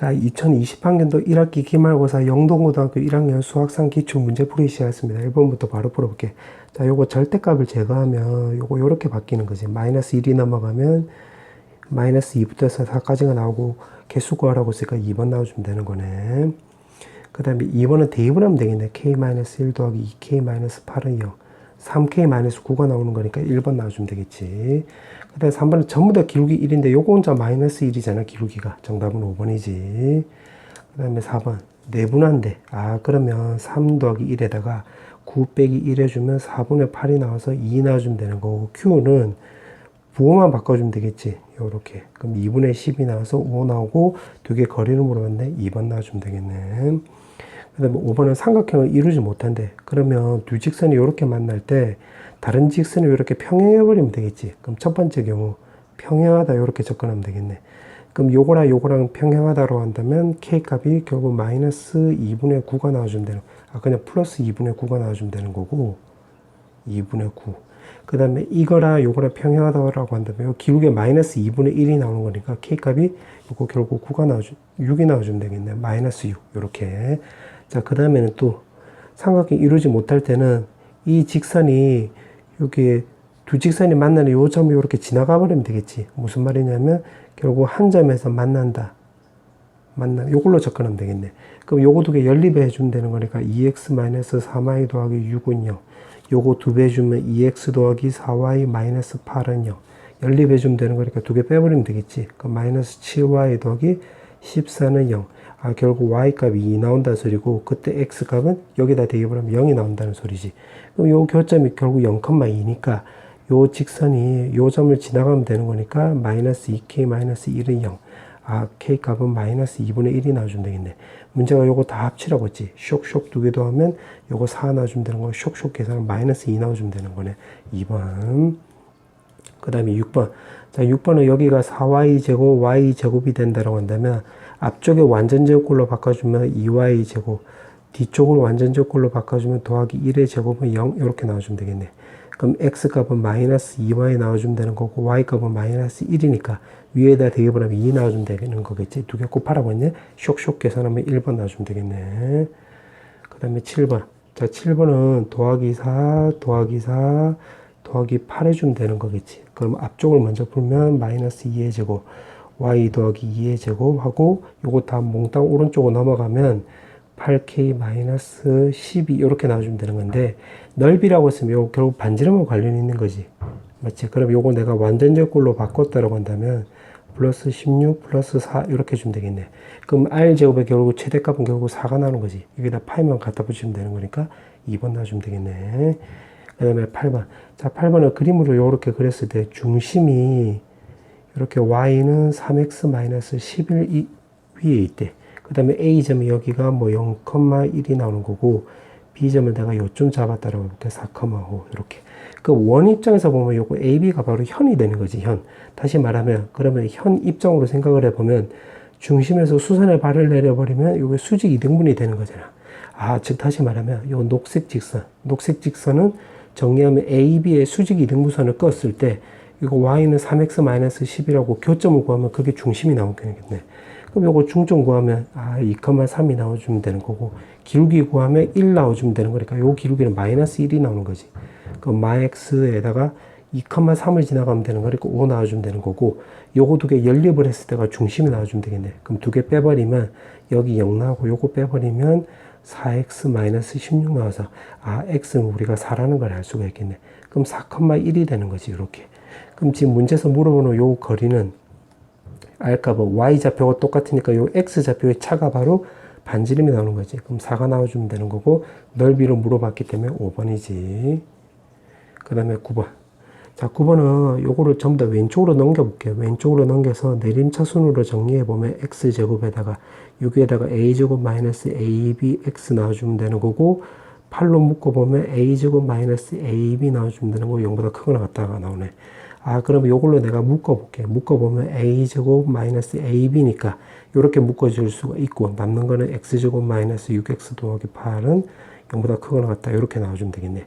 자, 2020학년도 1학기 기말고사 영동고등학교 1학년 수학상 기출문제 풀이 시작했습니다. 1번부터 바로 풀어볼게. 자, 요거 절대값을 제거하면 요거 요렇게 바뀌는 거지. 마이너스 1이 넘어가면 마이너스 2부터 해서 4까지가 나오고 개수 구하라고 했으니까 2번 나와주면 되는 거네. 그 다음에 2번은 대입을 하면 되겠네. k-1 더하기 2k-8은 0. 3k-9가 나오는 거니까 1번 나와주면 되겠지. 그 다음에 3번은 전부 다 기울기 1인데 요거 혼자 마이너스 1이잖아. 기울기가. 정답은 5번이지. 그 다음에 4번 내분한데 그러면 3 더하기 1에다가 9 빼기 1 해주면 4분의 8이 나와서 2 나와주면 되는 거고, Q는 부호만 바꿔주면 되겠지. 요렇게. 그럼 2분의 10이 나와서 5 나오고, 두 개 거리를 물어봤는데 2번 나와주면 되겠네. 그 다음에 5번은 삼각형을 이루지 못한대. 그러면 두 직선이 이렇게 만날 때 다른 직선을 이렇게 평행해버리면 되겠지. 그럼 첫 번째 경우 평행하다 이렇게 접근하면 되겠네. 그럼 요거랑 요거랑 평행하다로 한다면 K값이 결국 마이너스 2분의 9가 나와주면 되는, 그냥 플러스 2분의 9가 나와주면 되는 거고, 2분의 9. 그 다음에 이거랑 요거랑 평행하다고 한다면 요 기울기에 마이너스 2분의 1이 나오는 거니까 K값이 요거 결국 6이 나와주면 되겠네. 마이너스 6. 요렇게. 자, 그 다음에는 또 삼각형 이루지 못할 때는 이 직선이 여기 두 직선이 만나는 요 점이 이렇게 지나가 버리면 되겠지. 무슨 말이냐면 결국 한 점에서 만난다. 요걸로 접근하면 되겠네. 그럼 요거 두 개 연립해 주면 되는 거니까 2x-3y 더하기 6은 0. 요거 두 배 주면 2x 더하기 4y-8은 0. 연립해 주면 되는 거니까 두 개 빼버리면 되겠지. 그럼 마이너스 7y 더하기 14는 0. 결국 y값이 2 나온다는 소리고, 그때 x값은 여기다 대입을 하면 0이 나온다는 소리지. 그럼 요 교점이 결국 0,2니까 요 직선이 요 점을 지나가면 되는 거니까 마이너스 2k-1은 0. k값은 마이너스 2분의 1이 나와주면 되겠네. 문제가 요거 다 합치라고 했지. 쇽쇽 두 개 더하면 요거 4 나와주면 되는 거, 쇽쇽 계산하면 마이너스 2 나와주면 되는 거네. 2번. 그 다음에 6번. 자, 6번은 여기가 4y제곱, y제곱이 된다라고 한다면 앞쪽에 완전제곱꼴로 바꿔주면 2y제곱, 뒤쪽을 완전제곱꼴로 바꿔주면 더하기 1의 제곱은 0, 이렇게 나와주면 되겠네. 그럼 x값은 마이너스 2y 나와주면 되는 거고, y값은 마이너스 1이니까 위에다 대입을 하면 2 나와주면 되는 거겠지. 두 개 곱하라고 했네. 쇽쇽 계산하면 1번 나와주면 되겠네. 그 다음에 7번. 자, 7번은 더하기 4, 더하기 4, 더하기 8 해주면 되는 거겠지. 그럼 앞쪽을 먼저 풀면 마이너스 2의 제곱, y 더하기 2의 제곱하고 요거 다 몽땅 오른쪽으로 넘어가면 8k-12 이렇게 나와주면 되는 건데, 넓이라고 했으면 요거 결국 반지름하고 관련이 있는 거지. 맞지? 그럼 요거 내가 완전제곱꼴로 바꿨다라고 한다면 플러스 16 플러스 4 이렇게 주면 되겠네. 그럼 r제곱의 결국 최대값은 결국 4가 나오는 거지. 여기다 파이만 갖다 붙이면 되는 거니까 2번 나와주면 되겠네. 그 다음에 8번. 자, 8번은 그림으로 요렇게 그렸을 때 중심이 이렇게 y는 3x-11 위에 있대. 그 다음에 A점이 여기가 뭐 0,1이 나오는 거고, B점을 내가 요점 잡았다라고 볼게. 4,5 이렇게. 그 원 입장에서 보면 요거 AB가 바로 현이 되는 거지, 현. 다시 말하면, 그러면 현 입장으로 생각을 해보면 중심에서 수선의 발을 내려버리면 요게 수직 이등분이 되는 거잖아. 즉 다시 말하면 요 녹색 직선은 정리하면 AB의 수직 이등분선을 껐을 때 이거 y는 3x-10이라고 교점을 구하면 그게 중심이 나오겠네. 그럼 요거 중점 구하면 2,3이 나와주면 되는 거고, 기울기 구하면 1 나와주면 되는 거니까 요 기울기는 마이너스 1이 나오는 거지. 그럼 마x에다가 2,3을 지나가면 되는 거니까 5 나와주면 되는 거고, 요거 두 개 연립을 했을 때가 중심이 나와주면 되겠네. 그럼 두 개 빼버리면 여기 0 나오고 요거 빼버리면 4x-16 나와서 x는 우리가 4라는 걸 알 수가 있겠네. 그럼 4,1이 되는 거지. 이렇게. 그럼 지금 문제에서 물어보는 요 거리는 r값은 y좌표가 똑같으니까 요 x좌표의 차가 바로 반지름이 나오는 거지. 그럼 4가 나와주면 되는 거고, 넓이를 물어봤기 때문에 5번이지. 그 다음에 9번. 자, 9번은 요거를 전부 다 왼쪽으로 넘겨볼게요. 왼쪽으로 넘겨서 내림차순으로 정리해보면 x제곱에다가 6에다가 a제곱 마이너스 abx 나와주면 되는 거고, 8로 묶어보면 a제곱 마이너스 ab 나와주면 되는 거고, 0보다 크거나 같다가 나오네. 그럼 요걸로 내가 묶어볼게. 묶어보면 a제곱 마이너스 ab니까 요렇게 묶어줄 수가 있고, 남는 거는 x제곱 마이너스 6x 더하기 8은 0보다 크거나 같다. 이렇게 나와주면 되겠네.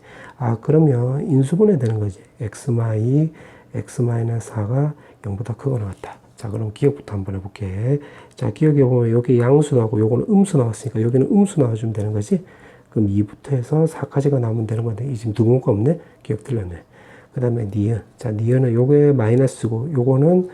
그러면 인수분해 되는 거지. x-4가 0보다 크거나 같다. 자, 그럼 기억부터 한번 해볼게. 자, 기억에 보면 여기 양수 나오고 요거는 음수 나왔으니까 여기는 음수 나와주면 되는 거지. 그럼 2부터 해서 4까지가 나오면 되는 건데, 이 지금 두 문가 없네? 기억 틀렸네. 그 다음에 니은. 자, 니은은 요게 마이너스고, 요거는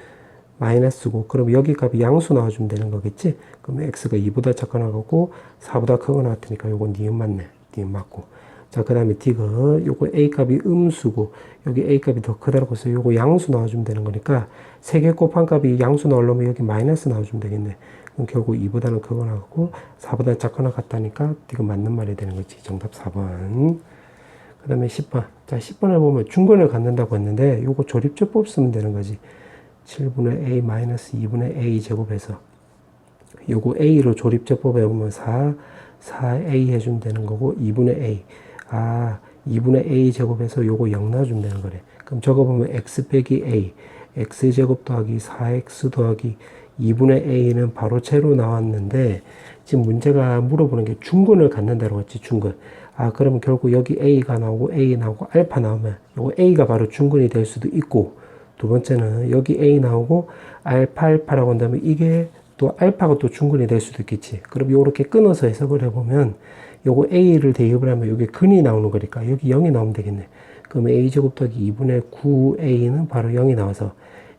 마이너스고, 그럼 여기 값이 양수 나와주면 되는 거겠지? 그럼 x가 2보다 작거나 같고, 4보다 크거나 같으니까 요거 니은 맞네. 니은 맞고. 자, 그 다음에 디귿. 요거 a 값이 음수고, 여기 a 값이 더 크다고 해서 요거 양수 나와주면 되는 거니까, 3개 곱한 값이 양수 나오려면 여기 마이너스 나와주면 되겠네. 그럼 결국 2보다는 크거나 같고 4보다 작거나 같다니까 이거 맞는 말이 되는 거지. 정답 4번. 그 다음에 10번. 자, 10번에 보면 중근을 갖는다고 했는데 요거 조립제법 쓰면 되는 거지. 7분의 a 마이너스 2분의 a 제곱해서 요거 a로 조립제법 해보면 4a 해주면 되는 거고 2분의 a. 2분의 a 제곱해서 요거 0 놔주면 되는 거래. 그럼 저거 보면 x 빼기 a, x제곱 더하기 4x 더하기 2분의 a는 바로 채로 나왔는데 지금 문제가 물어보는 게 중근을 갖는다고 했지. 중근. 그러면 결국 여기 a가 나오고 a 나오고 알파 나오면 요거 a가 바로 중근이 될 수도 있고, 두 번째는 여기 a 나오고 알파라고 한다면 이게 또 알파가 또 중근이 될 수도 있겠지. 그럼 요렇게 끊어서 해석을 해보면 요거 a를 대입을 하면 여기 근이 나오는 거니까 여기 0이 나오면 되겠네. 그럼 a제곱 더하기 2분의 9a는 바로 0이 나와서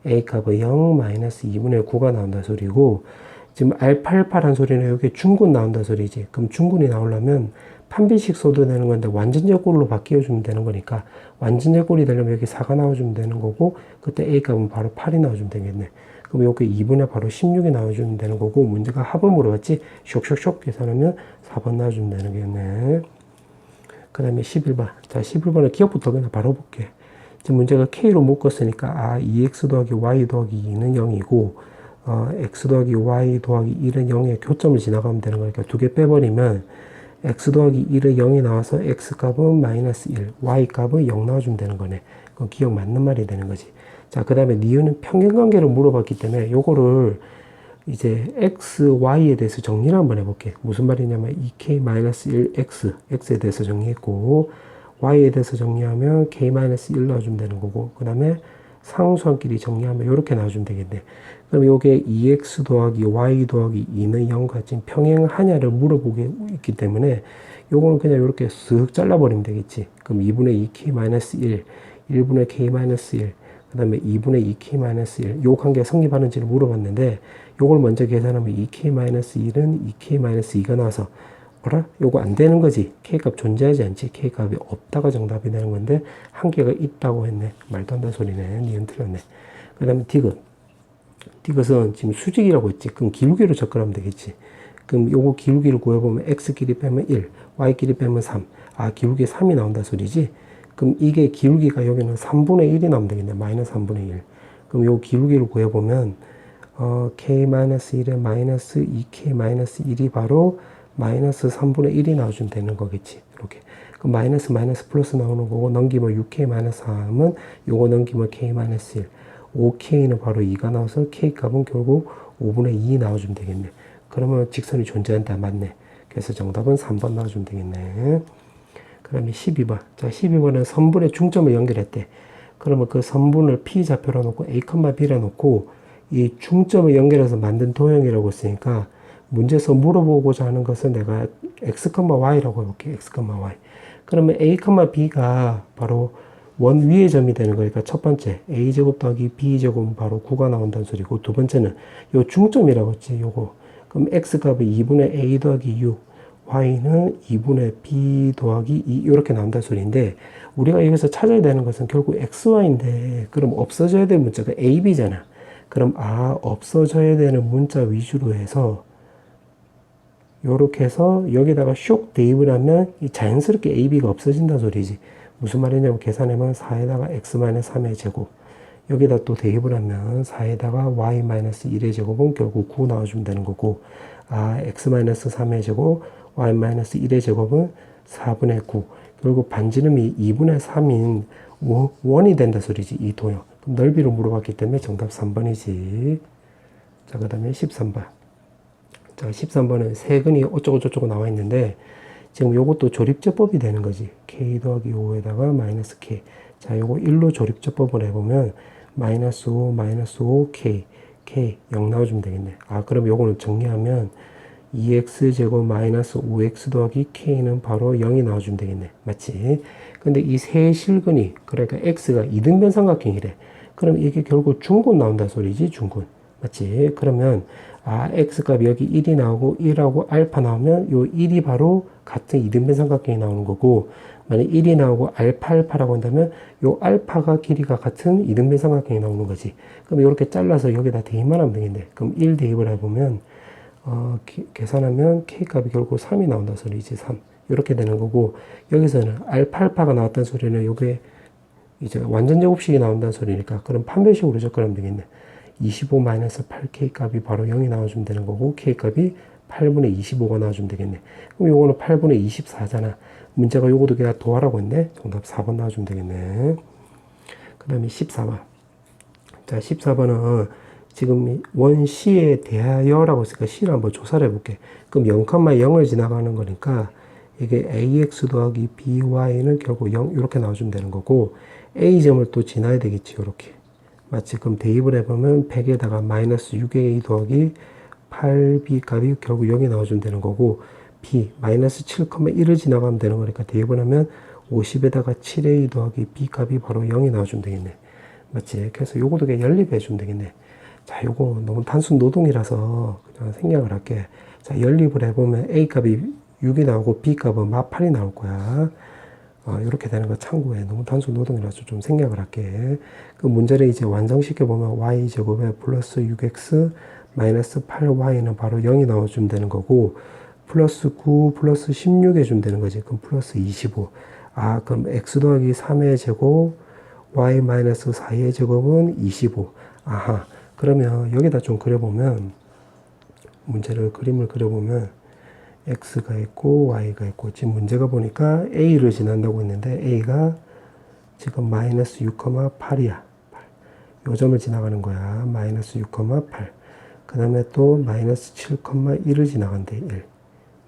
a 값은 0 마이너스 2분의 9가 나온다 소리고, 지금 알파란 소리는 여기 중근 나온다 소리지. 그럼 중근이 나오려면 판비식 소도되는 건데 완전제꼴로 바뀌어주면 되는 거니까 완전제꼴이 되려면 여기 4가 나와주면 되는 거고, 그때 a 값은 바로 8이 나와주면 되겠네. 그럼 여기 2분의 바로 16이 나와주면 되는 거고, 문제가 합을 물어봤지. 쇽쇽쇽 계산하면 4번 나와주면 되는 거겠네. 그 다음에 11번. 자, 11번은 기억부터 그냥 바로 볼게. 지금 문제가 k로 묶었으니까 2x 더하기 y 더하기 2는 0이고 x 더하기 y 더하기 1은 0의 교점을 지나가면 되는 거니까 두 개 빼버리면 x 더하기 1은 0이 나와서 x 값은 마이너스 1, y 값은 0 나와주면 되는 거네. 그럼 기억 맞는 말이 되는 거지. 자, 그 다음에 니은은 평균관계를 물어봤기 때문에 요거를 이제 x, y에 대해서 정리를 한번 해볼게. 무슨 말이냐면 2k-1x, x에 대해서 정리했고 y에 대해서 정리하면 k-1 넣어주면 되는 거고, 그 다음에 상수함끼리 정리하면 이렇게 나와주면 되겠네. 그럼 요게 2x 더하기 y 더하기 2는 0과 지금 평행하냐를 물어보게 있기 때문에 요거는 그냥 이렇게 쓱 잘라버리면 되겠지. 그럼 2분의 2k-1, 1분의 k-1, 그 다음에 2분의 2k-1, 요 관계가 성립하는지를 물어봤는데 요걸 먼저 계산하면 2k-1은 2k-2가 나와서 뭐라? 요거 안 되는 거지. k값 존재하지 않지. k값이 없다가 정답이 되는 건데 한계가 있다고 했네. 말도 안 되는 소리네. 니은 틀렸네. 그 다음에 디귿. 디귿은 지금 수직이라고 했지. 그럼 기울기로 접근하면 되겠지. 그럼 요거 기울기를 구해보면 x끼리 빼면 1, y끼리 빼면 3. 기울기 3이 나온다 소리지. 그럼 이게 기울기가 여기는 3분의 1이 나오면 되겠네. 마이너스 3분의 1. 그럼 요 기울기를 구해보면 k-1에 마이너스 2k-1이 바로 마이너스 3분의 1이 나와주면 되는 거겠지. 이렇게. 그럼 마이너스 플러스 나오는 거고, 넘기면 6k-3은 요거 넘기면 k-1. 5k는 바로 2가 나와서 k 값은 결국 5분의 2 나와주면 되겠네. 그러면 직선이 존재한다. 맞네. 그래서 정답은 3번 나와주면 되겠네. 그 다음에 12번. 자, 12번은 선분의 중점을 연결했대. 그러면 그 선분을 P좌표로 놓고 A, B라 놓고 이 중점을 연결해서 만든 도형이라고 했으니까 문제에서 물어보고자 하는 것은 내가 x, y라고 해볼게. x, y. 그러면 a, b가 바로 원 위의 점이 되는 거니까 첫 번째 a제곱 더하기 b제곱은 바로 9가 나온다는 소리고, 두 번째는 요 중점이라고 했지. 요거. 그럼 x 값은 2분의 a 더하기 6, y는 2분의 b 더하기 2 이렇게 나온다는 소리인데, 우리가 여기서 찾아야 되는 것은 결국 xy인데 그럼 없어져야 될 문자가 a, b잖아. 그럼 없어져야 되는 문자 위주로 해서 요렇게 해서 여기다가 쇽 대입을 하면 자연스럽게 AB가 없어진다는 소리지. 무슨 말이냐면 계산하면 4에다가 x-3의 제곱, 여기다 또 대입을 하면 4에다가 y-1의 제곱은 결국 9 나와주면 되는 거고, x-3의 제곱, y-1의 제곱은 4분의 9. 결국 반지름이 2분의 3인 원이 된다 소리지, 이 도형. 그럼 넓이로 물어봤기 때문에 정답 3번이지. 자, 그 다음에 13번. 자, 13번은 세근이 어쩌고저쩌고 나와 있는데 지금 요것도 조립제법이 되는 거지. k 더하기 5에다가 마이너스 k. 자, 요거 1로 조립제법을 해보면 마이너스 5, 마이너스 5, k. K 0 나와주면 되겠네. 아, 그럼 요거는 정리하면 2x제곱 마이너스 5x 더하기 k는 바로 0이 나와주면 되겠네. 맞지? 근데 이 세 실근이, 그러니까 x가 이등변 삼각형이래. 그럼 이게 결국 중근 나온다 소리지, 중근. 맞지? 그러면, 아, x값이 여기 1이 나오고 1하고 알파 나오면 요 1이 바로 같은 이등변 삼각형이 나오는 거고, 만약 1이 나오고 알파라고 한다면 요 알파가 길이가 같은 이등변 삼각형이 나오는 거지. 그럼 이렇게 잘라서 여기다 대입만 하면 되겠네. 그럼 1 대입을 해보면, 계산하면 K값이 결국 3이 나온다 소리지, 3. 이렇게 되는 거고, 여기서는 알파가 나왔다는 소리는 요게 이제 완전 제곱식이 나온다는 소리니까, 그럼 판별식으로 접근하면 되겠네. 25-8K 값이 바로 0이 나와주면 되는 거고, K 값이 8분의 25가 나와주면 되겠네. 그럼 요거는 8분의 24잖아. 문제가 요거도 그냥 도하라고 했네. 정답 4번 나와주면 되겠네. 그 다음에 14번. 자, 14번은 지금 원 C에 대하여라고 했으니까 C를 한번 조사를 해볼게. 그럼 0,0을 지나가는 거니까 이게 AX 더하기 BY는 결국 0 이렇게 나와주면 되는 거고, A점을 또 지나야 되겠지, 이렇게. 맞지? 그럼 대입을 해보면 100에다가 마이너스 6A 더하기 8B 값이 결국 0이 나와주면 되는 거고, B 마이너스 7,1을 지나가면 되는 거니까 대입을 하면 50에다가 7A 더하기 B 값이 바로 0이 나와주면 되겠네. 맞지? 그래서 요거도 그냥 연립해 주면 되겠네. 자, 요거 너무 단순 노동이라서 그냥 생략을 할게. 자, 연립을 해보면 A 값이 6이 나오고 B 값은 막 8이 나올 거야. 이렇게 되는 거 참고해. 너무 단순 노동이라서 좀 생략을 할게. 그 문제를 이제 완성시켜보면 y제곱에 플러스 6x 마이너스 8y는 바로 0이 나와주면 되는 거고, 플러스 9 플러스 16 해주면 되는 거지. 그럼 플러스 25. 아, 그럼 x 더하기 3의 제곱 y 마이너스 4의 제곱은 25. 아하. 그러면 여기다 좀 그려보면, 문제를 그림을 그려보면 x가 있고 y가 있고, 지금 문제가 보니까 a를 지난다고 했는데 a가 지금 마이너스 6,8이야. 요 점을 지나가는 거야. 마이너스 6,8. 그 다음에 또 마이너스 7,1을 지나간대. 1.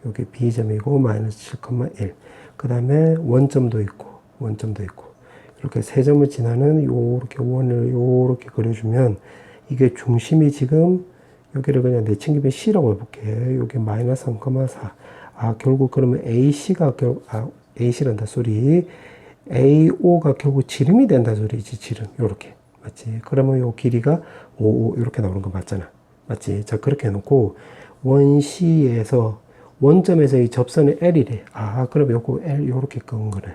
여기 b점이고 마이너스 7,1. 그 다음에 원점도 있고 이렇게 세 점을 지나는 요렇게 원을 요렇게 그려주면, 이게 중심이 지금 여기를 그냥 내친기면 C라고 해볼게. 여기 마이너스 3,4. 아, 결국 그러면 AC가 AC란다 소리. AO가 결국 지름이 된다 소리지, 지름. 요렇게. 맞지? 그러면 요 길이가 5, 이렇게 나오는 거 맞잖아. 맞지? 자, 그렇게 해놓고, 원 C에서, 원점에서 이 접선이 L이래. 아, 그럼 요거 L 요렇게 끄는 거네.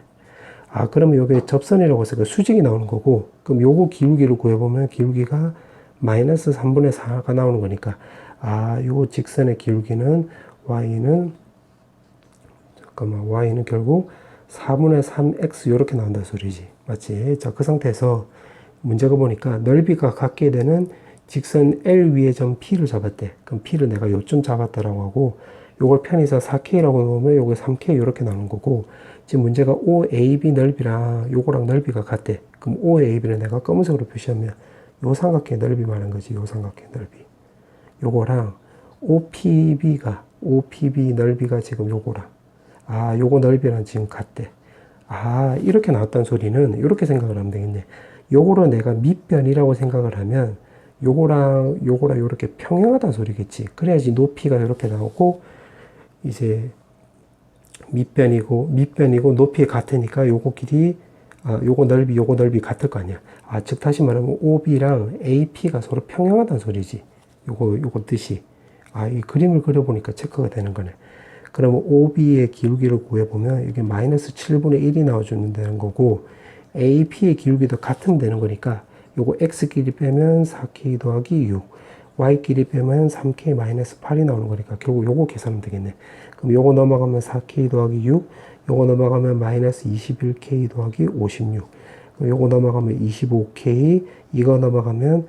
아, 그러면 요게 접선이라고 해서 수직이 나오는 거고, 그럼 요거 기울기를 구해보면 기울기가 마이너스 3분의 4가 나오는 거니까, 아, 요 직선의 기울기는 y는 결국 4분의 3x 요렇게 나온다 소리지. 맞지? 자, 그 상태에서 문제가 보니까 넓이가 같게 되는 직선 L 위에 점 P를 잡았대. 그럼 P를 내가 요점 잡았다라고 하고, 요걸 편의서 4K라고 놓으면 요게 3K 요렇게 나오는 거고, 지금 문제가 OAB 넓이랑 요거랑 넓이가 같대. 그럼 OAB를 내가 검은색으로 표시하면 요 삼각형 넓이 말한 거지. 요 삼각형 넓이. 요거랑 OPB 넓이가 지금 요거랑, 아, 요거 넓이랑 지금 같대. 아, 이렇게 나왔다는 소리는 이렇게 생각을 하면 되겠네. 요거로 내가 밑변이라고 생각을 하면 요거랑 요렇게 평행하다는 소리겠지. 그래야지 높이가 이렇게 나오고, 이제 밑변이고 높이 같으니까 요거 길이, 요거 넓이 같을 거 아니야. 아, 즉 다시 말하면 OB랑 AP가 서로 평행하다는 소리지. 요거 뜻이. 아, 이 그림을 그려보니까 체크가 되는 거네. 그러면 OB의 기울기를 구해보면 이게 마이너스 7분의 1이 나와주면 되는 거고, AP의 기울기도 같으면 되는 거니까 요거 X끼리 빼면 4K 더하기 6, Y끼리 빼면 3K 마이너스 8이 나오는 거니까 결국 요거 계산하면 되겠네. 그럼 요거 넘어가면 4K 더하기 6, 요거 넘어가면 마이너스 21K 더하기 56, 요거 넘어가면 25K, 이거 넘어가면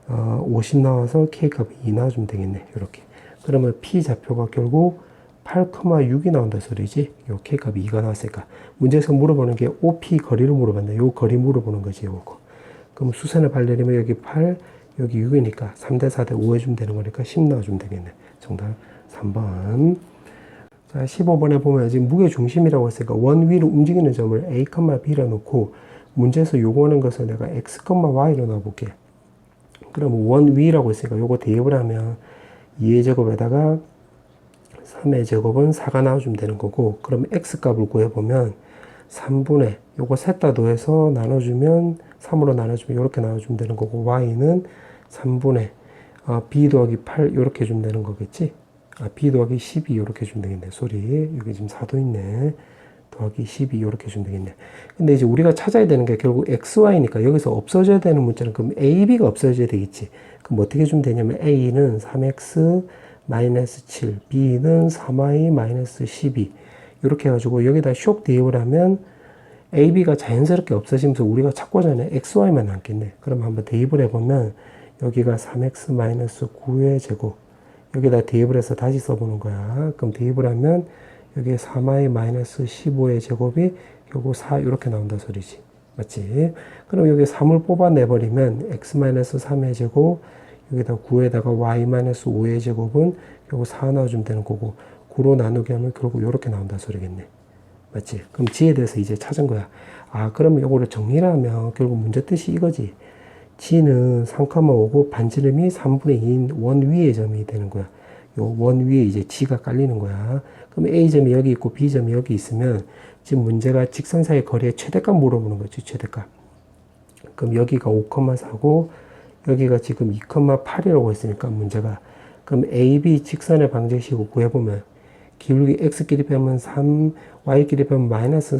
50 나와서 K값이 2 나와주면 되겠네. 이렇게. 그러면 P 좌표가 결국 8,6이 나온다 소리지. 요 K값이 2가 나왔으니까. 문제에서 물어보는 게 OP 거리를 물어봤네. 요 거리 물어보는 거지, 요거. 그럼 수선을 발려면 여기 8, 여기 6이니까 3대 4대 5 해주면 되는 거니까 10 나와주면 되겠네. 정답 3번. 자, 15번에 보면 지금 무게 중심이라고 했으니까 원 위로 움직이는 점을 A, B라 놓고, 문제에서 요구하는 것을 내가 X, Y로 놔볼게. 그럼 원 위라고 했으니까 요거 대입을 하면 2의 제곱에다가 3의 제곱은 4가 나와주면 되는 거고, 그럼 x 값을 구해보면 3분의 요거 셋 다 더해서 나눠주면 3으로 나눠주면 이렇게 나눠주면 되는 거고, y는 3분의 b 더하기 8 이렇게 해주면 되는 거겠지. b 더하기 12 이렇게 해주면 되겠네. 소리 여기 지금 4도 있네. 더하기 12 이렇게 해주면 되겠네. 근데 이제 우리가 찾아야 되는 게 결국 xy니까 여기서 없어져야 되는 문자는 그럼 ab가 없어져야 되겠지. 그럼 어떻게 해주면 되냐면 a는 3x 마이너스 7, b는 3y 마이너스 12 이렇게 해가지고 여기다 쇽 대입을 하면 ab가 자연스럽게 없어지면서 우리가 찾고자 하는 xy만 남겠네. 그럼 한번 대입을 해보면 여기가 3x 마이너스 9의 제곱, 여기다 대입을 해서 다시 써보는 거야. 그럼 대입을 하면 여기에 3y 마이너스 15의 제곱이 결국 4 이렇게 나온다 소리지. 맞지? 그럼 여기 3을 뽑아내버리면 x 마이너스 3의 제곱, 여기다 9에다가 y 마이너스 5의 제곱은 결국 4 나와주면 되는 거고, 9로 나누게 하면 결국 이렇게 나온다 소리겠네. 맞지? 그럼 g에 대해서 이제 찾은 거야. 그러면 요거를 정리를 하면 결국 문제 뜻이 이거지. g는 3,5고 반지름이 3분의 2인 원 위의 점이 되는 거야. 요 원 위에 이제 g가 깔리는 거야. 그럼 a점이 여기 있고 b점이 여기 있으면 지금 문제가 직선 사이 거리의 최대값 물어보는 거지. 최대값. 그럼 여기가 5,4고 여기가 지금 2,8이라고 했으니까 문제가, 그럼 AB 직선의 방정식을 구해보면 기울기 x끼리 빼면 3, y끼리 빼면 마이너스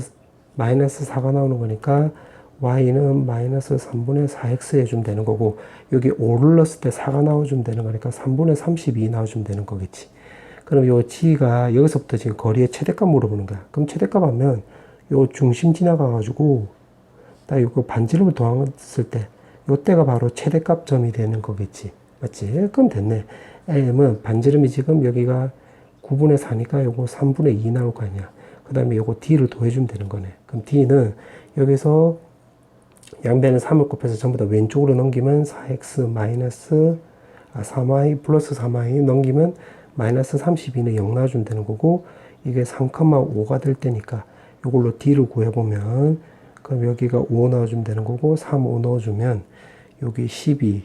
4가 나오는 거니까 y는 마이너스 3분의 4x 해주면 되는 거고, 여기 5를 넣었을 때 4가 나와주면 되는 거니까 3분의 32 나와주면 되는 거겠지. 그럼 요 g가 여기서부터 지금 거리의 최대값 물어보는 거야. 그럼 최대값 하면 요 중심 지나가가지고 딱 요거 반지름을 더했을 때 요때가 바로 최대값 점이 되는 거겠지. 맞지? 그럼 됐네. m은 반지름이 지금 여기가 9분의 4니까 요거 3분의 2 나올 거 아니야. 그 다음에 요거 d를 더해주면 되는 거네. 그럼 d는 여기서 양변에 3을 곱해서 전부 다 왼쪽으로 넘기면 4x 마이너스 3y 플러스 3y 넘기면 마이너스 32는 0 나와주면 되는 거고, 이게 3,5가 될 때니까 이걸로 d를 구해보면 그럼 여기가 5 넣어주면 되는 거고, 3, 5 넣어주면 여기 12,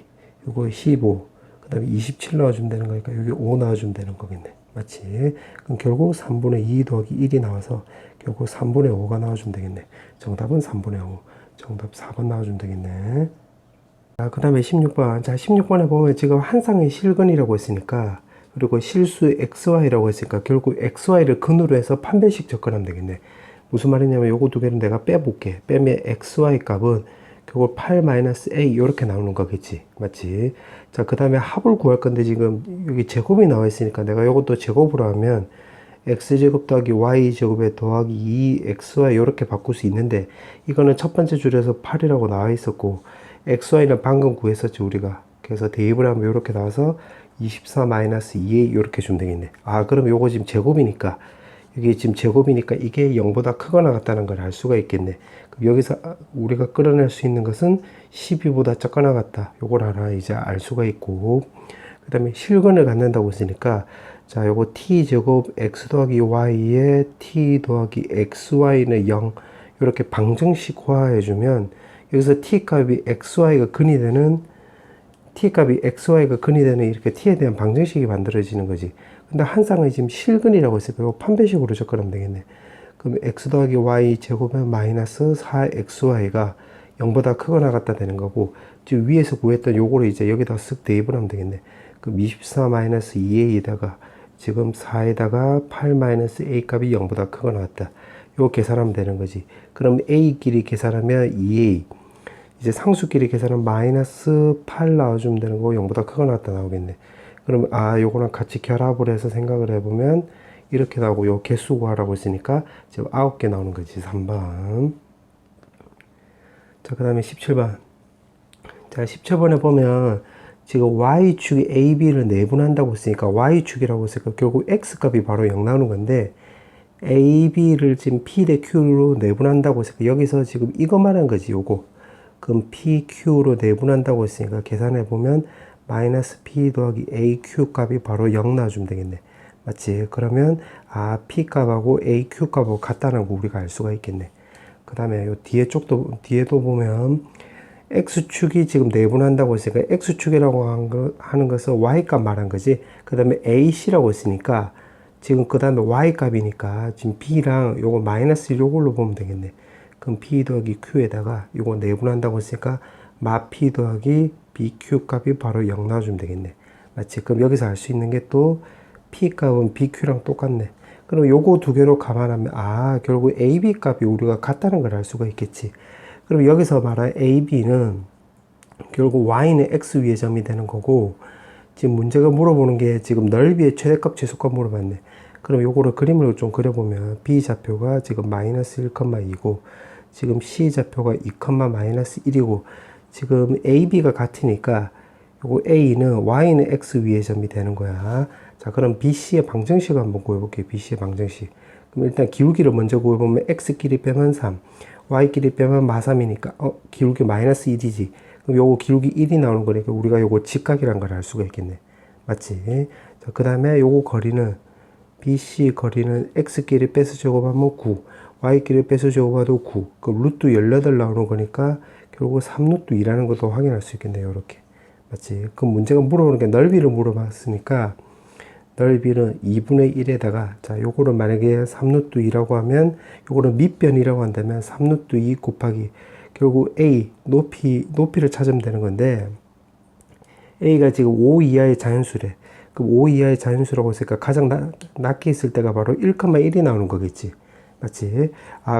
요거 15, 그 다음에 27 넣어주면 되는 거니까 여기 5 넣어주면 되는 거겠네. 맞지? 그럼 결국 3분의 2 더하기 1이 나와서 결국 3분의 5가 나와주면 되겠네. 정답은 3분의 5. 정답 4번 나와주면 되겠네. 그 다음에 16번. 자, 16번에 보면 지금 한 쌍의 실근이라고 했으니까, 그리고 실수 xy라고 했으니까 결국 xy를 근으로 해서 판별식 접근하면 되겠네. 무슨 말이냐면 요거 두 개는 내가 빼볼게. 빼면 xy 값은 결국 8-a 이렇게 나오는 거겠지. 맞지? 자, 그 다음에 합을 구할 건데 지금 여기 제곱이 나와 있으니까 내가 요것도 제곱으로 하면 x제곱 더하기 y제곱에 더하기 2xy 이렇게 바꿀 수 있는데, 이거는 첫 번째 줄에서 8이라고 나와 있었고 xy는 방금 구했었지 우리가. 그래서 대입을 하면 이렇게 나와서 24-2a 이렇게 주면 되겠네. 그럼 요거 지금 제곱이니까, 이게 지금 제곱이니까 이게 0보다 크거나 같다는 걸 알 수가 있겠네. 그럼 여기서 우리가 끌어낼 수 있는 것은 12보다 작거나 같다. 요걸 하나 이제 알 수가 있고, 그 다음에 실근을 갖는다고 했으니까, 자, 요거 t제곱 x 더하기 y에 t 더하기 xy는 0 이렇게 방정식화 해주면 여기서 t값이 xy가 근이 되는 이렇게 t에 대한 방정식이 만들어지는 거지. 근데 한 쌍은 지금 실근이라고 했으니까 이거 판별식으로 접근하면 되겠네. 그럼 x 더하기 y 제곱은 마이너스 4xy가 0보다 크거나 같다 되는 거고, 지금 위에서 구했던 요거를 이제 여기다 쓱 대입을 하면 되겠네. 그럼 24-2a에다가 지금 4에다가 8-a 값이 0보다 크거나 같다. 요 계산하면 되는 거지. 그럼 a끼리 계산하면 2a. 이제 상수끼리 계산하면 마이너스 8 나와주면 되는 거고 0보다 크거나 같다 나오겠네. 그럼 요거랑 같이 결합을 해서 생각을 해보면 이렇게 나오고, 요 개수 구하라고 했으니까 지금 9개 나오는 거지. 3번. 자, 그 다음에 17번. 자, 17번에 보면 지금 y축이 ab를 내분한다고 했으니까 y축이라고 했으니까 결국 x값이 바로 0 나오는 건데, ab를 지금 p 대 q로 내분한다고 했으니까 여기서 지금 이거 말한 거지. 요거. 그럼 pq로 내분한다고 했으니까 계산해 보면 마이너스 p 더하기 aq 값이 바로 0 나와주면 되겠네. 맞지? 그러면 p 값하고 aq 값하고 같다는 거 우리가 알 수가 있겠네. 그 다음에 요 뒤에도 보면 x축이 지금 내분한다고 했으니까 x축이라고 하는 것은 y값 말한 거지. 그 다음에 ac라고 했으니까 지금 그 다음에 y값이니까 지금 b랑 요거 마이너스 1 요걸로 보면 되겠네. 그럼 p 더하기 q에다가 요거 내분한다고 했으니까 마 p 더하기 bq 값이 바로 0 나와주면 되겠네. 맞지? 그럼 여기서 알 수 있는 게 또 p 값은 bq랑 똑같네. 그럼 요거 두 개로 감안하면 결국 ab 값이 우리가 같다는 걸 알 수가 있겠지. 그럼 여기서 말한 AB는 결국 Y는 X 위의 점이 되는 거고, 지금 문제가 물어보는 게 지금 넓이의 최대값, 최소값 물어봤네. 그럼 요거를 그림으로 좀 그려보면 B 좌표가 지금 마이너스 1,2고, 지금 C 좌표가 2, 마이너스 1이고, 지금 AB가 같으니까 요거 A는 Y는 X 위의 점이 되는 거야. 자, 그럼 BC의 방정식을 한번 구해볼게요. BC의 방정식. 그럼 일단 기울기를 먼저 구해보면 X끼리 빼면 3. y끼리 빼면 마3이니까 기울기 마이너스 1이지. 그럼 요거 기울기 1이 나오는 거니까 우리가 요거 직각이란 걸 알 수가 있겠네. 맞지? 자, 그 다음에 요거 거리는 BC 거리는 x끼리 빼서 제곱하면 9, y끼리 빼서 제곱해도 9. 그럼 루트 18 나오는 거니까 결국 3루트 2라는 것도 확인할 수 있겠네요. 이렇게. 맞지? 그럼 문제가 물어보는 게 넓이를 물어봤으니까 넓이는 2분의 1에다가 자 요거를 만약에 3루트 2라고 하면 요거는 밑변이라고 한다면 3루트 2 곱하기 결국 a 높이를 찾으면 되는 건데 a가 지금 5 이하의 자연수래. 그럼 5 이하의 자연수라고 했으니까 가장 낮게 있을 때가 바로 1,1이 나오는 거겠지. 맞지?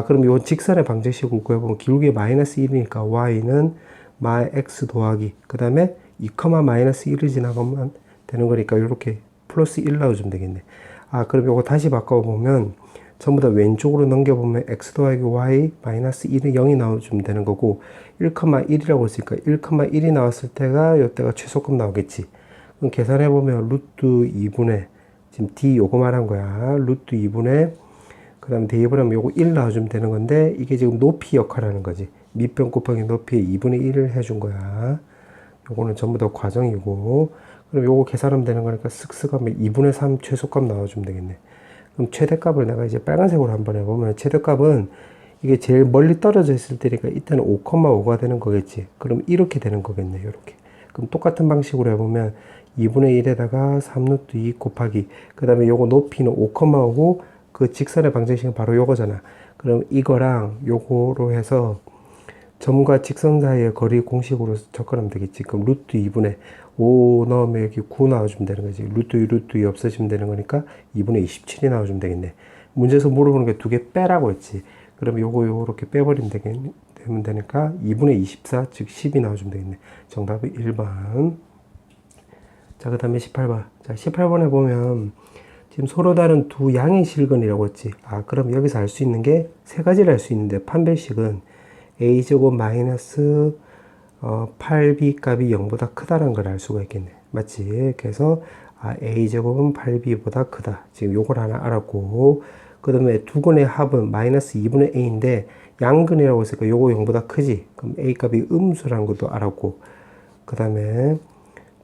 그럼 요 직선의 방정식을 구해보면 기울기 마이너스 1이니까 y는 마 x 더하기 그 다음에 2, 마이너스 1을 지나가면 되는 거니까 요렇게 플러스 1 나와주면 되겠네. 그럼 요거 다시 바꿔보면 전부 다 왼쪽으로 넘겨보면 x 더하기 y 마이너스 1은 0이 나와주면 되는 거고 1,1이라고 했으니까 1,1이 나왔을 때가 요때가 최소값 나오겠지. 그럼 계산해보면 루트 2분의 지금 d 요거 말한 거야. 루트 2분의 그 다음에 대입을 하면 요거 1 나와주면 되는 건데 이게 지금 높이 역할을 하는 거지. 밑변 곱하기 높이의 2분의 1을 해준 거야. 요거는 전부 다 과정이고 그럼 요거 계산하면 되는 거니까 쓱쓱 하면 2분의 3 최소값 나와주면 되겠네. 그럼 최대값을 내가 이제 빨간색으로 한번 해보면 최대값은 이게 제일 멀리 떨어져 있을 때니까 이때는 5,5가 되는 거겠지. 그럼 이렇게 되는 거겠네. 이렇게. 그럼 똑같은 방식으로 해보면 2분의 1에다가 3루트 2 곱하기 그 다음에 요거 높이는 5,5고 그 직선의 방정식은 바로 요거잖아. 그럼 이거랑 요거로 해서 점과 직선 사이의 거리 공식으로 접근하면 되겠지. 그럼 루트 2분의 5 넣으면 여기 9 나와주면 되는 거지. 루트 2, 루트 2 없어지면 되는 거니까 2분의 27이 나와주면 되겠네. 문제에서 물어보는 게 두 개 빼라고 했지. 그럼 요렇게 빼버리면 되면 되니까 2분의 24, 즉 10이 나와주면 되겠네. 정답이 1번. 자, 그 다음에 18번. 자, 18번에 보면 지금 서로 다른 두 양의 실근이라고 했지. 그럼 여기서 알 수 있는 게 세 가지를 알 수 있는데 판별식은 a제곱 마이너스 8b 값이 0보다 크다는 걸 알 수가 있겠네. 맞지? 그래서 a제곱은 8b보다 크다. 지금 요걸 하나 알았고 그 다음에 두 근의 합은 마이너스 2분의 a인데 양근이라고 했으니까 요거 0보다 크지. 그럼 a 값이 음수라는 것도 알았고 그 다음에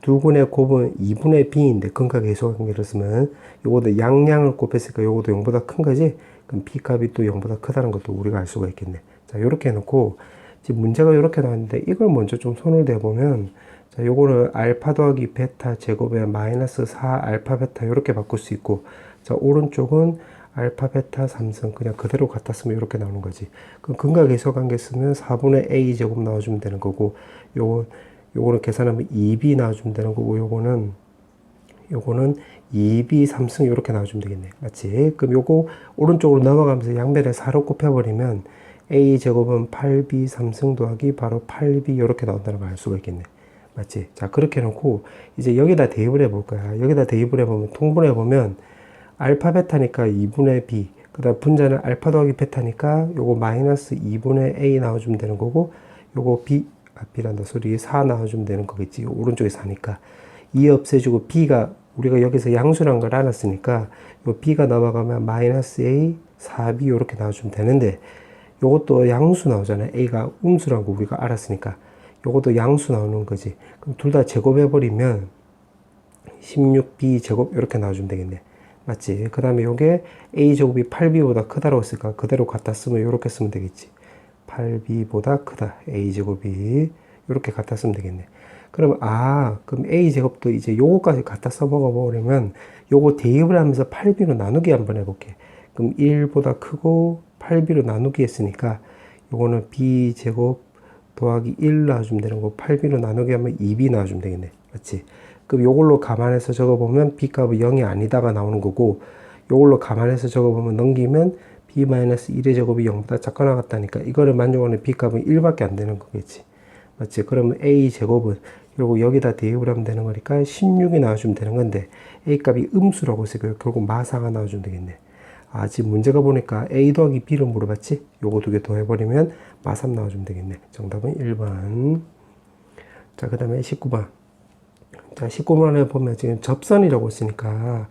두 근의 곱은 2분의 b인데 근각 계수관계를 쓰면 요것도 양을 곱했으니까 요것도 0보다 큰 거지. 그럼 b 값이 또 0보다 크다는 것도 우리가 알 수가 있겠네. 자, 요렇게 해놓고 지금 문제가 요렇게 나왔는데 이걸 먼저 좀 손을 대보면 자, 요거를 알파 더하기 베타 제곱에 마이너스 4 알파 베타 요렇게 바꿀 수 있고 자, 오른쪽은 알파 베타 3승 그냥 그대로 갖다 쓰면 이렇게 나오는 거지. 그럼 근각 계수관계 쓰면 4분의 a 제곱 나와주면 되는 거고 요거는 계산하면 2b 나와주면 되는 거고 요거는 2b 3승 이렇게 나와주면 되겠네. 맞지? 그럼 요거 오른쪽으로 넘어가면서 양변에 4로 곱해버리면 a 제곱은 8b 3승 더하기 바로 8b 이렇게 나온다는 걸 알 수가 있겠네. 맞지? 자, 그렇게 해놓고 이제 여기다 대입을 해볼 거야. 여기다 대입을 해보면 통분해보면 알파 베타니까 2분의 b 그 다음 분자는 알파 더하기 베타니까 요거 마이너스 2분의 a 나와주면 되는 거고 요거 b란다 소리 4 나와주면 되는 거겠지. 오른쪽에 4니까 2 없애주고 b가 우리가 여기서 양수란 걸 알았으니까 요 b가 넘어가면 마이너스 a 4b 이렇게 나와주면 되는데 요것도 양수 나오잖아요. a가 음수란 거 우리가 알았으니까 요것도 양수 나오는 거지. 그럼 둘 다 제곱해버리면 16b 제곱 이렇게 나와주면 되겠네. 맞지? 그 다음에 요게 a제곱이 8b보다 크다라고 했으니까 그대로 갖다 쓰면 요렇게 쓰면 되겠지. 8b보다 크다. a제곱이 이렇게 갖다 쓰면 되겠네. 그럼 그럼 a제곱도 이제 요거까지 갖다 써먹어 버리면 요거 대입을 하면서 8b로 나누기 한번 해볼게. 그럼 1보다 크고 8b로 나누기 했으니까 요거는 b제곱 더하기 1 나와주면 되는 거고 8b로 나누기 하면 2b 나와주면 되겠네. 맞지? 그럼 요걸로 감안해서 적어보면 b값은 0이 아니다가 나오는 거고 요걸로 감안해서 적어보면 넘기면 b-1의 제곱이 0보다 작거나 같다니까 이거를 만족하는 b값은 1밖에 안 되는 거겠지. 맞지? 그러면 a제곱은 결국 여기다 대입을 하면 되는 거니까 16이 나와주면 되는 건데 a값이 음수라고 했으니까 결국 마사가 나와주면 되겠네. 지금 문제가 보니까 a 더하기 b를 물어봤지? 요거 두 개 더해버리면 마3 나와주면 되겠네. 정답은 1번. 자, 그 다음에 19번. 자, 19번에 보면 지금 접선이라고 했으니까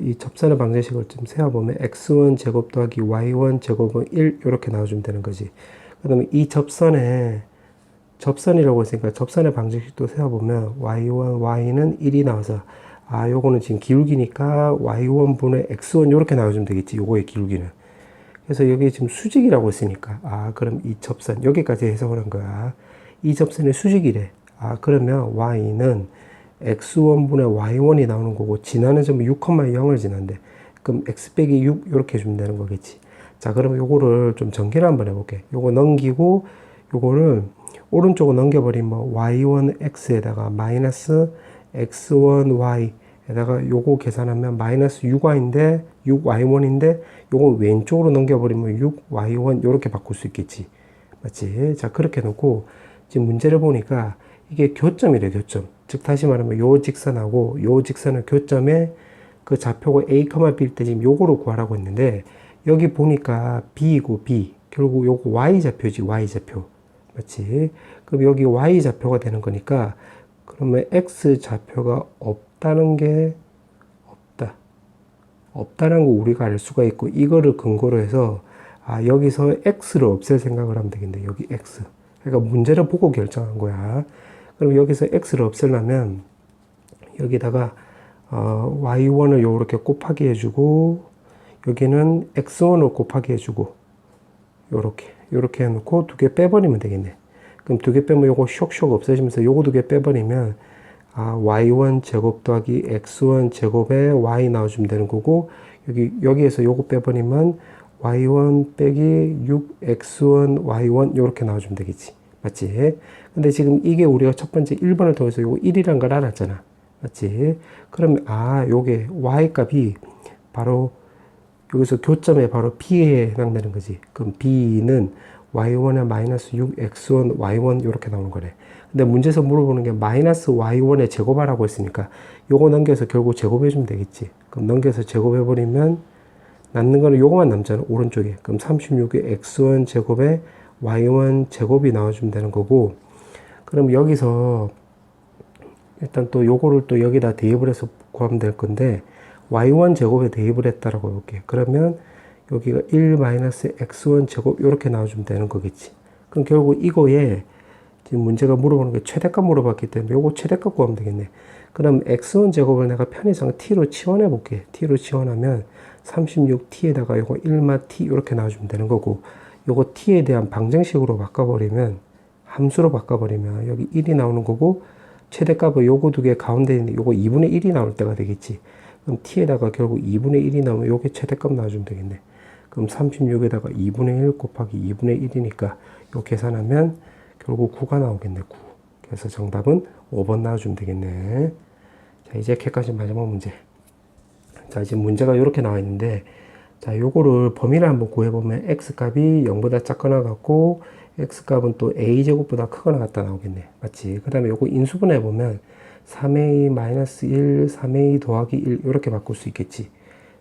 이 접선의 방정식을 좀 세워보면 x1 제곱 더하기 y1 제곱은 1 이렇게 나와주면 되는 거지. 그 다음에 이 접선이라고 했으니까 접선의 방정식도 세워보면 y1, y는 1이 나와서 요거는 지금 기울기니까 y1 분의 x1 이렇게 나와주면 되겠지. 요거의 기울기는. 그래서 여기 지금 수직이라고 했으니까 그럼 이 접선 여기까지 해석을 한 거야. 이 접선의 수직이래. 그러면 y는 x1 분의 y1이 나오는 거고 지나는 점은 6,0을 지난대. 그럼 x 빼기 6 이렇게 해주면 되는 거겠지. 자, 그러면 요거를 좀 전개를 한번 해볼게. 요거 넘기고 요거를 오른쪽으로 넘겨버리면 y1x에다가 마이너스 x1y에다가 요거 계산하면 마이너스 6y인데 6y1인데 요거 왼쪽으로 넘겨버리면 6y1 요렇게 바꿀 수 있겠지. 맞지? 자, 그렇게 놓고 지금 문제를 보니까 이게 교점이래. 교점. 즉 다시 말하면 요 직선하고 요 직선의 교점에 그 좌표가 a, b일 때 지금 요거로 구하라고 했는데 여기 보니까 b이고 b 결국 요거 y좌표지. y좌표. 맞지? 그럼 여기 y좌표가 되는 거니까 그러면 x좌표가 없다는 게 없다는 거 우리가 알 수가 있고 이거를 근거로 해서 여기서 x를 없앨 생각을 하면 되겠네. 여기 x. 그러니까 문제를 보고 결정한 거야. 그럼 여기서 x를 없애려면 여기다가 y1을 요렇게 곱하기 해주고 여기는 x1을 곱하기 해주고 요렇게 해놓고 두 개 빼버리면 되겠네. 그럼 두 개 빼면 요거 쇽쇽 없어지면서 요거 두 개 빼버리면 y1 제곱 더하기 x1 제곱에 y 나와주면 되는 거고 여기에서 요거 빼버리면 y1 빼기 6x1 y1 요렇게 나와주면 되겠지. 맞지? 근데 지금 이게 우리가 첫 번째 1번을 통해서 요거 1이란 걸 알았잖아. 맞지? 그러면 요게 y 값이 바로 여기서 교점에 바로 B에 해당되는 거지. 그럼 B는 y1에 마이너스 6x1 y1 이렇게 나오는 거래. 근데 문제에서 물어보는 게 마이너스 y1에 제곱하라고 했으니까 요거 넘겨서 결국 제곱해주면 되겠지. 그럼 넘겨서 제곱해버리면 남는 거는 요거만 남잖아. 오른쪽에. 그럼 36의 x1 제곱에 y1 제곱이 나와주면 되는 거고 그럼 여기서 일단 또 요거를 또 여기다 대입을 해서 구하면 될 건데 y1 제곱에 대입을 했다라고 해볼게. 그러면 여기가 1-x1 제곱 이렇게 나와주면 되는 거겠지. 그럼 결국 이거에 지금 문제가 물어보는 게 최대값 물어봤기 때문에 요거 최대값 구하면 되겠네. 그럼 x1 제곱을 내가 편의상 t로 치환해 볼게. t로 치환하면 36t에다가 요거 1-t 이렇게 나와주면 되는 거고 요거 t에 대한 방정식으로 바꿔버리면 함수로 바꿔버리면 여기 1이 나오는 거고 최대값은 요거 두 개 가운데 있는 요거 2분의 1이 나올 때가 되겠지. 그럼 t에다가 결국 2분의 1이 나오면 요게 최대값 나와주면 되겠네. 그럼 36에다가 2분의 1 곱하기 2분의 1이니까 요 계산하면 결국 9가 나오겠네. 9. 그래서 정답은 5번 나와주면 되겠네. 자, 이제 캐까지 마지막 문제. 자, 지금 문제가 이렇게 나와 있는데 자, 요거를 범위를 한번 구해보면 x값이 0보다 작거나 같고 x값은 또 a제곱보다 크거나 같다 나오겠네. 맞지? 그 다음에 요거 인수분해 보면 3a-1, 3a 더하기 1 이렇게 바꿀 수 있겠지.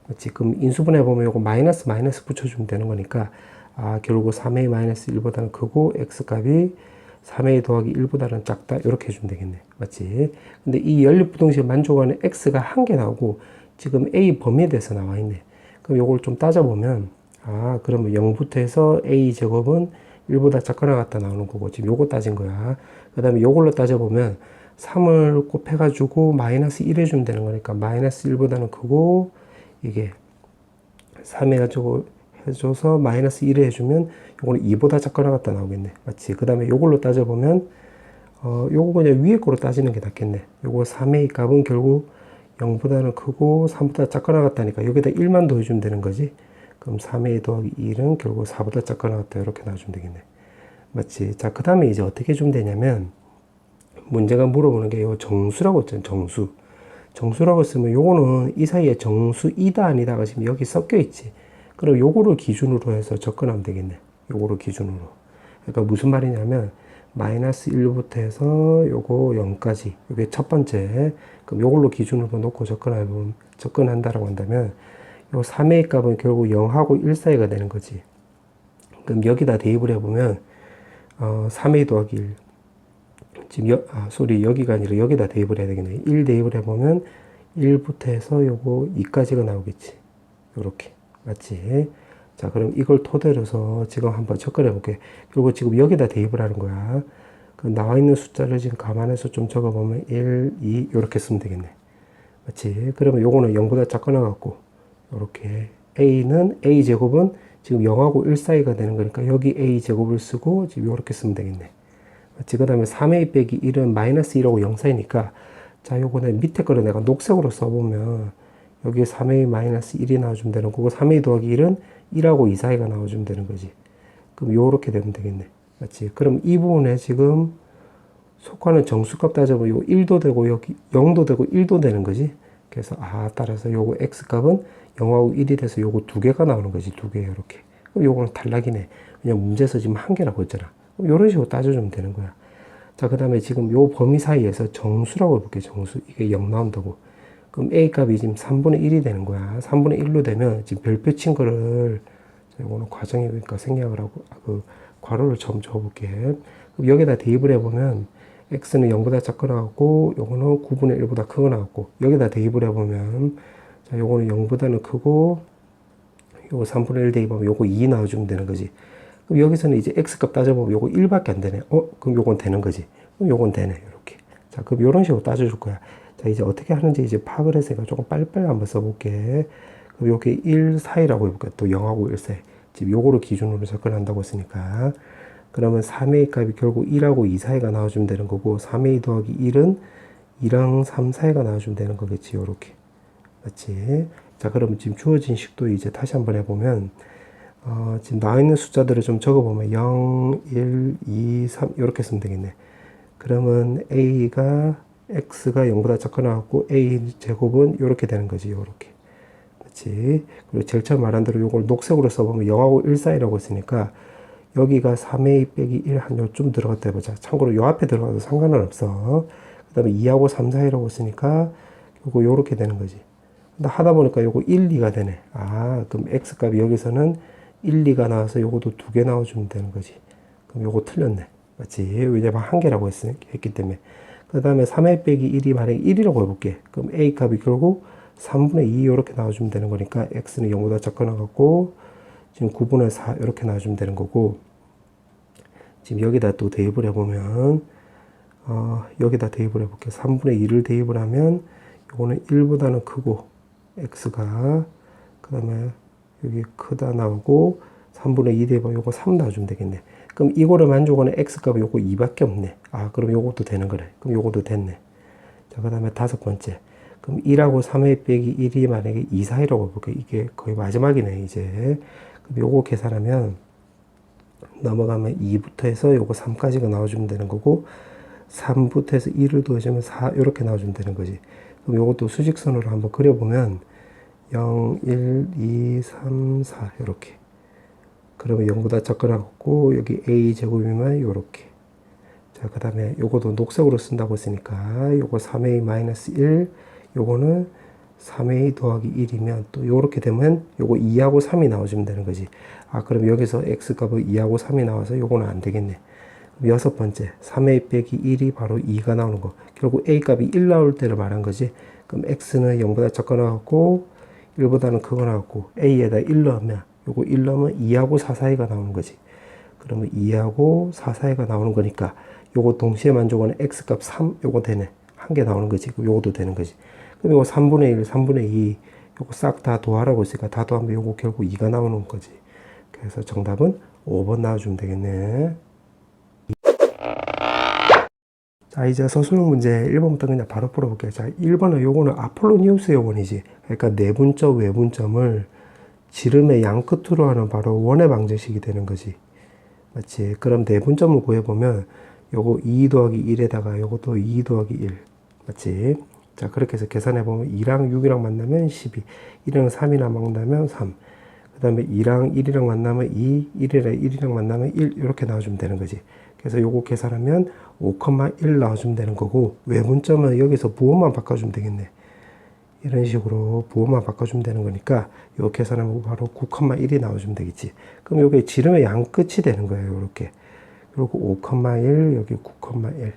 맞지? 그럼 인수분해 보면 요거 마이너스 붙여주면 되는 거니까 결국 3a-1보다는 크고 x값이 3a 더하기 1보다는 작다 이렇게 해주면 되겠네. 맞지? 근데 이 연립부등식을 만족하는 x가 한 개 나오고 지금 a 범위에 대해서 나와 있네. 그럼 요걸 좀 따져보면 그러면 0부터 해서 a 제곱은 1보다 작거나 같다 나오는 거고 지금 요거 따진 거야. 그 다음에 요걸로 따져보면 3을 곱해가지고 마이너스 1 해주면 되는 거니까 마이너스 1보다는 크고 이게 3 해줘서 마이너스 1 해주면 요거는 2보다 작거나 같다 나오겠네. 맞지? 그 다음에 요걸로 따져보면 요거 그냥 위에 거로 따지는 게 낫겠네. 요거 3a 값은 결국 0보다는 크고 3보다 작거 나갔다니까 여기다 1만 더해주면 되는 거지. 그럼 3a 더하기 1은 결국 4보다 작거 나갔다 이렇게 놔주면 되겠네. 맞지? 자, 그 다음에 이제 어떻게 주면 되냐면 문제가 물어보는 게 요 정수라고 했잖아. 정수. 정수라고 쓰면 요거는 이 사이에 정수이다 아니다가 지금 여기 섞여 있지. 그럼 요거를 기준으로 해서 접근하면 되겠네. 요거를 기준으로. 그러니까 무슨 말이냐면 마이너스 1부터 해서 요거 0까지 요게 첫 번째. 그럼 요걸로 기준으로 놓고 접근한다라고 한다면 요 3a 값은 결국 0하고 1 사이가 되는 거지. 그럼 여기다 대입을 해보면 3a 더하기 1 지금 여기가 아니라 여기다 대입을 해야 되겠네. 1 대입을 해보면 1부터 해서 요거 2까지가 나오겠지. 요렇게. 맞지? 자, 그럼 이걸 토대로 해서 지금 한번 접근해 볼게. 그리고 지금 여기다 대입을 하는 거야. 그 나와 있는 숫자를 지금 감안해서 좀 적어보면 1, 2, 요렇게 쓰면 되겠네. 맞지? 그러면 요거는 0보다 작거나 같고, 요렇게. A제곱은 지금 0하고 1 사이가 되는 거니까 여기 A제곱을 쓰고 지금 요렇게 쓰면 되겠네. 그 다음에 3a 빼기 1은 마이너스 1하고 0 사이니까 자 요거는 밑에 거를 내가 녹색으로 써보면 여기에 3a 마이너스 1이 나와주면 되는 거고 3a 더하기 1은 1하고 2 사이가 나와주면 되는 거지. 그럼 요렇게 되면 되겠네. 맞지? 그럼 이 부분에 지금 속하는 정수값 따져보면 요 1도 되고 여기 0도 되고 1도 되는 거지. 그래서 따라서 요거 x값은 0하고 1이 돼서 요거 두 개가 나오는 거지. 두 개 이렇게. 그럼 요거는 탈락이네. 왜냐면 문제에서 지금 한 개라고 했잖아. 이런 식으로 따져주면 되는 거야. 자, 그 다음에 지금 요 범위 사이에서 정수라고 해볼게요. 정수. 이게 0 나온다고. 그럼 A 값이 지금 3분의 1이 되는 거야. 3분의 1로 되면 지금 별표 친 거를, 이거는 과정이니까 생략을 하고, 괄호를 좀 줘볼게. 그럼 여기다 대입을 해보면, x는 0보다 작거 나왔고, 요거는 9분의 1보다 크거 나왔고, 여기다 대입을 해보면, 자, 요거는 0보다는 크고, 요거 3분의 1 대입하면 요거 2 나와주면 되는 거지. 그럼 여기서는 이제 x값 따져보면 요거 1밖에 안 되네. 그럼 요건 되는 거지. 그럼 요건 되네. 이렇게. 자, 그럼 요런 식으로 따져줄 거야. 자, 이제 어떻게 하는지 이제 파악을 해서 조금 빨리빨리 한번 써볼게. 그럼 요게 1 사이라고 해볼게. 또 0하고 1 사이. 지금 요거를 기준으로 접근한다고 했으니까. 그러면 3a 값이 결국 1하고 2 사이가 나와주면 되는 거고, 3a 더하기 1은 2랑 3 사이가 나와주면 되는 거겠지. 요렇게. 맞지? 자, 그러면 지금 주어진 식도 이제 다시 한번 해보면, 지금 나와 있는 숫자들을 좀 적어보면 0, 1, 2, 3 이렇게 쓰면 되겠네. 그러면 x가 0보다 작거 나왔고 a 제곱은 이렇게 되는 거지. 이렇게. 그렇지. 그리고 제일 처음 말한 대로 이걸 녹색으로 써보면 0하고 1 사이라고 했으니까 여기가 3a 빼기 1 한 요쯤 들어갔다 해보자. 참고로 요 앞에 들어가도 상관은 없어. 그 다음에 2하고 3 사이라고 했으니까 요거 요렇게 되는 거지. 근데 하다 보니까 요거 1, 2가 되네. 그럼 x값이 여기서는 1, 2가 나와서 요것도 두 개 나와주면 되는 거지. 그럼 요거 틀렸네. 맞지? 왜냐면 한 개라고 했기 때문에. 그 다음에 3a 빼기 1이 만약에 1이라고 해볼게. 그럼 a 값이 결국 3분의 2 이렇게 나와주면 되는 거니까 x는 0보다 작거 나갔고 지금 9분의 4 이렇게 나와주면 되는 거고 지금 여기다 또 대입을 해보면 여기다 대입을 해볼게. 3분의 2를 대입을 하면 요거는 1보다는 크고 x가 그 다음에 여기 크다 나오고 3분의 2 대입하면 요거 3 나와주면 되겠네. 그럼 이거를 만족하는 x값이 요거 2밖에 없네. 그럼 요것도 되는 거래. 그럼 요것도 됐네. 자, 그 다음에 다섯 번째. 그럼 1하고 3a 빼기 1이 만약에 2 사이라고 해볼게. 이게 거의 마지막이네, 이제. 그럼 요거 계산하면 넘어가면 2부터 해서 요거 3까지가 나와주면 되는 거고 3부터 해서 2를 더해주면 4 이렇게 나와주면 되는 거지. 그럼 요것도 수직선으로 한번 그려보면 0, 1, 2, 3, 4 이렇게. 그러면 0보다 작거 나갔고 여기 a 제곱이면 요렇게. 자, 그 다음에 요것도 녹색으로 쓴다고 했으니까 요거 3a 마이너스 1 요거는 3a 더하기 1이면 또 요렇게 되면 요거 2하고 3이 나와주면 되는 거지. 그럼 여기서 x값은 2하고 3이 나와서 요거는 안 되겠네. 그럼 여섯 번째 3a 빼기 1이 바로 2가 나오는 거. 결국 a 값이 1 나올 때를 말한 거지. 그럼 x는 0보다 작거 나갔고 1보다는 크거 나왔고 a에다 1 넣으면 요거 1 넣으면 2하고 4 사이가 나오는 거지. 그러면 2하고 4 사이가 나오는 거니까 요거 동시에 만족하는 x값 3 요거 되네. 한 개 나오는 거지. 그럼 요것도 되는 거지. 그럼 요거 3분의 1, 3분의 2 요거 싹 다 도하라고 했으니까 다 더하면 요거 결국 2가 나오는 거지. 그래서 정답은 5번 나와주면 되겠네. 자, 이제 서술형 문제 1번부터 그냥 바로 풀어볼게요. 자, 1번은 요거는 아폴로니우스 요번이지. 그러니까 내분점, 외분점을 지름의 양 끝으로 하는 바로 원의 방정식이 되는 거지. 맞지? 그럼 내분점을 구해보면 요거 2 더하기 1에다가 요것도 2 더하기 1. 맞지? 자, 그렇게 해서 계산해보면 2랑 6이랑 만나면 12, 1이랑 3이랑 만나면 3, 그 다음에 2랑 1이랑 만나면 2, 1이랑 1이랑 만나면 1, 이렇게 나와주면 되는 거지. 그래서 요거 계산하면 5,1 나와주면 되는 거고, 외분점은 여기서 부호만 바꿔주면 되겠네. 이런 식으로 부호만 바꿔주면 되는 거니까 요 계산하면 바로 9,1이 나와주면 되겠지. 그럼 요게 지름의 양 끝이 되는 거예요. 요렇게. 그리고 5,1, 여기 9,1.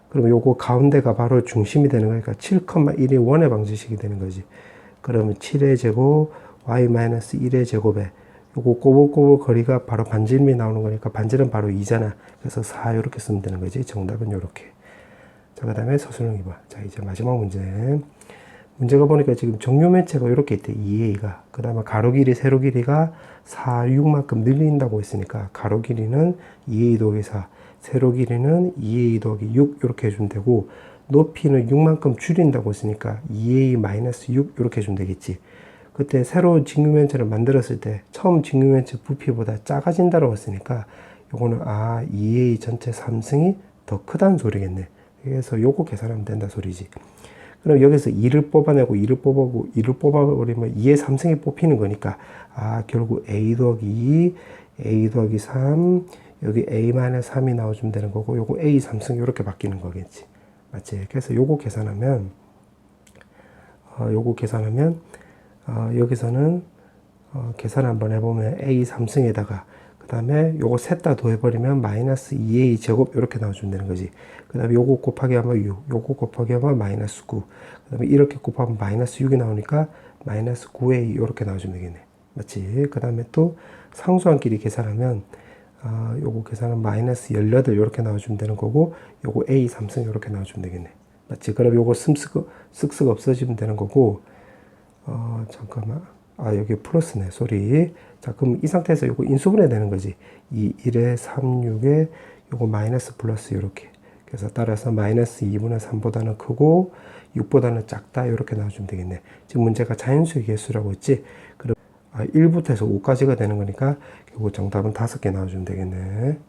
그럼 요거 가운데가 바로 중심이 되는 거니까 7,1이 원의 방정식이 되는 거지. 그러면 7의 제곱, y-1의 제곱에 요거 꼬불꼬불 거리가 바로 반지름이 나오는 거니까 반지름 바로 2잖아. 그래서 4 이렇게 쓰면 되는 거지. 정답은 요렇게. 자, 그 다음에 서술형 2번. 자, 이제 마지막 문제. 문제가 보니까 지금 정류면체가 이렇게 있대. 2a가. 그 다음에 가로 길이, 세로 길이가 4, 6만큼 늘린다고 했으니까 가로 길이는 2a 더하기 4, 세로 길이는 2a 더하기 6 이렇게 해주면 되고, 높이는 6만큼 줄인다고 했으니까 2a-6 이렇게 해주면 되겠지. 그때 새로 직류면체를 만들었을 때 처음 직류면체 부피보다 작아진다고 했으니까 요거는 2a 전체 3승이 더 크다는 소리겠네. 그래서 요거 계산하면 된다 소리지. 그럼 여기서 2를 뽑아내고 2를 뽑아고 2를 뽑아버리면 2의 3승이 뽑히는 거니까 결국 a 더하기 2, a 더하기 3, 여기 a-3이 나와주면 되는 거고, 요거 a 3승 이렇게 바뀌는 거겠지. 맞지? 그래서 요거 계산하면 여기서는 계산 한번 해보면 a 3승에다가 그 다음에 요거 셋 다 더해버리면 마이너스 2a 제곱 이렇게 나와주면 되는 거지. 그 다음에 요거 곱하기 하면 6, 요거 곱하기 하면 마이너스 9, 그 다음에 이렇게 곱하면 마이너스 6이 나오니까 마이너스 9a 이렇게 나와주면 되겠네. 맞지? 그 다음에 또 상수항끼리 계산하면 요거 계산은 마이너스 18 이렇게 나와주면 되는 거고, 요거 a 3승 이렇게 나와주면 되겠네. 맞지? 그럼 요거 쓱쓱 없어지면 되는 거고, 잠깐만. 여기 플러스네. 소리. 자, 그럼 이 상태에서 요거 인수분해 되는 거지. 1에 3, 6에 요거 마이너스 플러스 이렇게. 그래서 따라서 마이너스 2분의 3보다는 크고 6보다는 작다. 이렇게 나와주면 되겠네. 지금 문제가 자연수의 개수라고 했지. 그럼 1부터 해서 5까지가 되는 거니까 요거 정답은 5개 나와주면 되겠네.